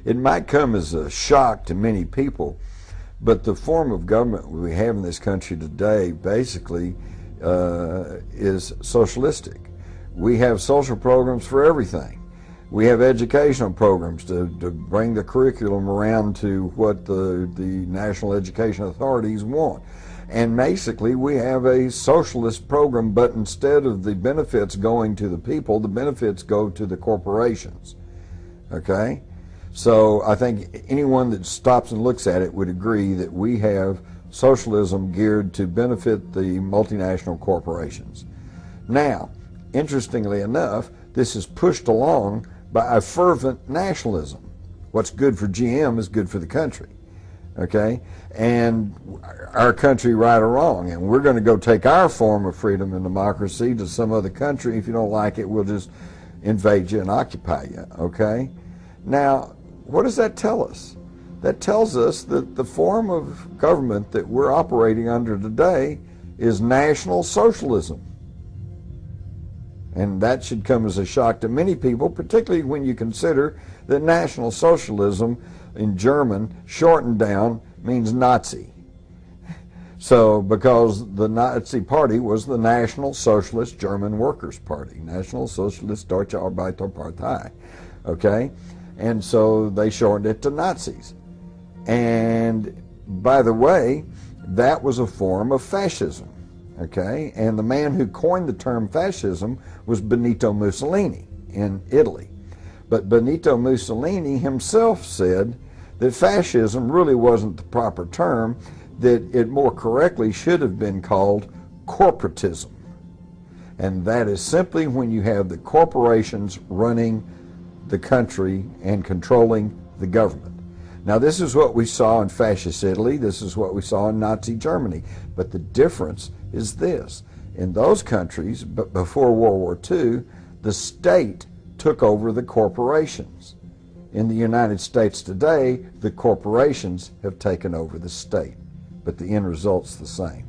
It might come as a shock to many people, but the form of government we have in this country today basically is socialistic. We have social programs for everything. We have educational programs to bring the curriculum around to what the national education authorities want. And basically we have a socialist program, but instead of the benefits going to the people, the benefits go to the corporations. Okay? So I think anyone that stops and looks at it would agree that we have socialism geared to benefit the multinational corporations. Now, interestingly enough, this is pushed along by a fervent nationalism. What's good for GM is good for the country, okay? And our country, right or wrong, and we're going to go take our form of freedom and democracy to some other country. If you don't like it, we'll just invade you and occupy you, okay? Now, what does that tell us? That tells us that the form of government that we're operating under today is National Socialism. And that should come as a shock to many people, particularly when you consider that National Socialism in German, shortened down, means Nazi. So, because the Nazi Party was the National Socialist German Workers' Party, National Socialist Deutsche Arbeiterpartei, okay? And so they shortened it to Nazis. And by the way, that was a form of fascism. Okay, and the man who coined the term fascism was Benito Mussolini in Italy. But Benito Mussolini himself said that fascism really wasn't the proper term, that it more correctly should have been called corporatism. And that is simply when you have the corporations running the country and controlling the government. Now, this is what we saw in fascist Italy, this is what we saw in Nazi Germany, but the difference is this. In those countries, but before World War II, the state took over the corporations. In the United States today, the corporations have taken over the state, but the end result's the same.